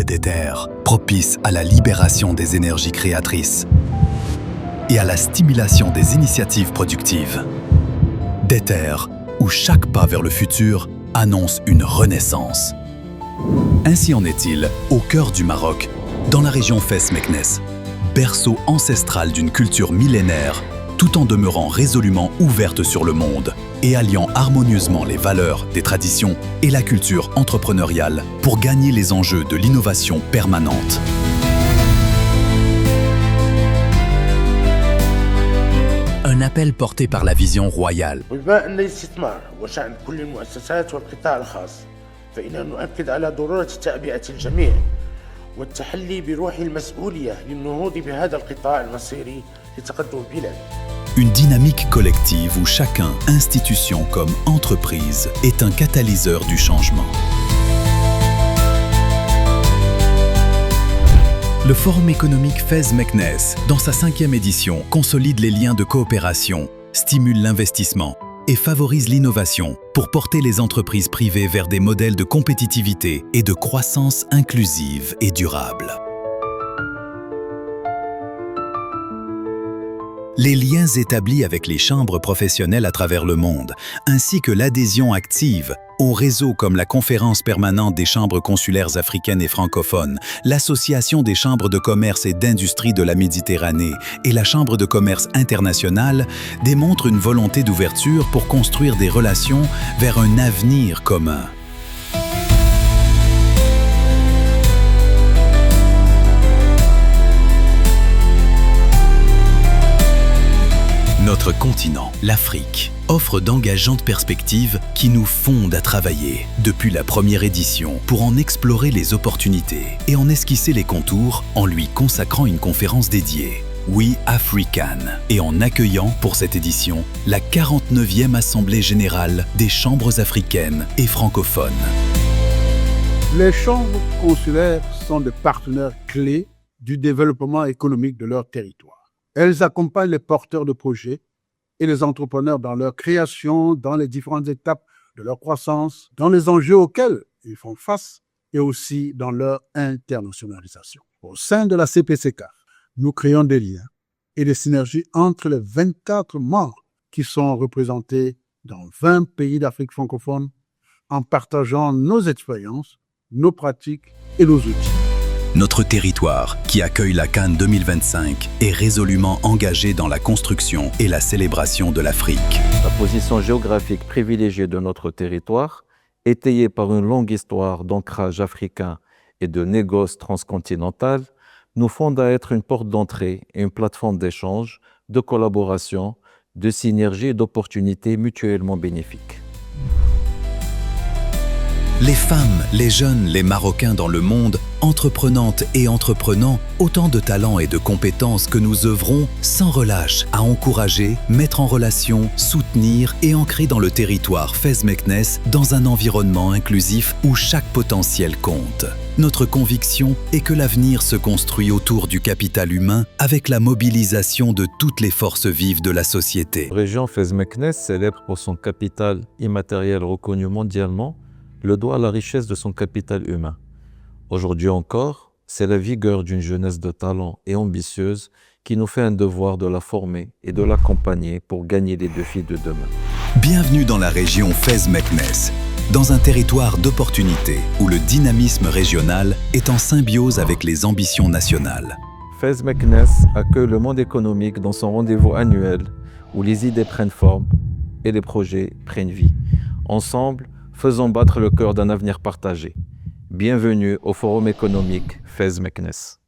d'Ether, propice à la libération des énergies créatrices et à la stimulation des initiatives productives. d'Ether, où chaque pas vers le futur annonce une renaissance. Ainsi en est-il au cœur du Maroc, dans la région Fès-Meknès, berceau ancestral d'une culture millénaire, tout en demeurant résolument ouverte sur le monde et alliant harmonieusement les valeurs des traditions et la culture entrepreneuriale pour gagner les enjeux de l'innovation permanente. Un appel porté par la vision royale. وبما أن الاستثمار وشأن كل المؤسسات والقطاع الخاص فإننا نؤكد على ضرورة تعبئة الجميع والتحلي بروح المسؤولية للنهوض بهذا القطاع المصيري لتقدم البلاد. Une dynamique collective où chacun, institution comme entreprise, est un catalyseur du changement. Le Forum économique Fès-Meknès, dans sa 5e édition, consolide les liens de coopération, stimule l'investissement et favorise l'innovation pour porter les entreprises privées vers des modèles de compétitivité et de croissance inclusive et durable. Les liens établis avec les chambres professionnelles à travers le monde, ainsi que l'adhésion active aux réseaux comme la Conférence permanente des chambres consulaires africaines et francophones, l'Association des chambres de commerce et d'industrie de la Méditerranée et la Chambre de commerce internationale, démontrent une volonté d'ouverture pour construire des relations vers un avenir commun. Notre continent, l'Afrique, offre d'engageantes perspectives qui nous fondent à travailler depuis la première édition pour en explorer les opportunités et en esquisser les contours en lui consacrant une conférence dédiée. We African, et en accueillant pour cette édition la 49e Assemblée générale des chambres africaines et francophones. Les chambres consulaires sont des partenaires clés du développement économique de leur territoire. Elles accompagnent les porteurs de projets et les entrepreneurs dans leur création, dans les différentes étapes de leur croissance, dans les enjeux auxquels ils font face et aussi dans leur internationalisation. Au sein de la CPCK, nous créons des liens et des synergies entre les 24 membres qui sont représentés dans 20 pays d'Afrique francophone en partageant nos expériences, nos pratiques et nos outils. Notre territoire, qui accueille la Cannes 2025, est résolument engagé dans la construction et la célébration de l'Afrique. La position géographique privilégiée de notre territoire, étayée par une longue histoire d'ancrage africain et de négoce transcontinental, nous fonde à être une porte d'entrée et une plateforme d'échange, de collaboration, de synergie et d'opportunités mutuellement bénéfiques. Les femmes, les jeunes, les Marocains dans le monde, entreprenantes et entreprenants, autant de talents et de compétences que nous œuvrons sans relâche à encourager, mettre en relation, soutenir et ancrer dans le territoire Fès-Meknès dans un environnement inclusif où chaque potentiel compte. Notre conviction est que l'avenir se construit autour du capital humain avec la mobilisation de toutes les forces vives de la société. La région Fès-Meknès, célèbre pour son capital immatériel reconnu mondialement, le doit à la richesse de son capital humain. Aujourd'hui encore, c'est la vigueur d'une jeunesse de talent et ambitieuse qui nous fait un devoir de la former et de l'accompagner pour gagner les défis de demain. Bienvenue dans la région Fès-Meknès, dans un territoire d'opportunités où le dynamisme régional est en symbiose avec les ambitions nationales. Fès-Meknès accueille le monde économique dans son rendez-vous annuel où les idées prennent forme et les projets prennent vie. Ensemble, faisons battre le cœur d'un avenir partagé. Bienvenue au Forum économique Fès-Meknès.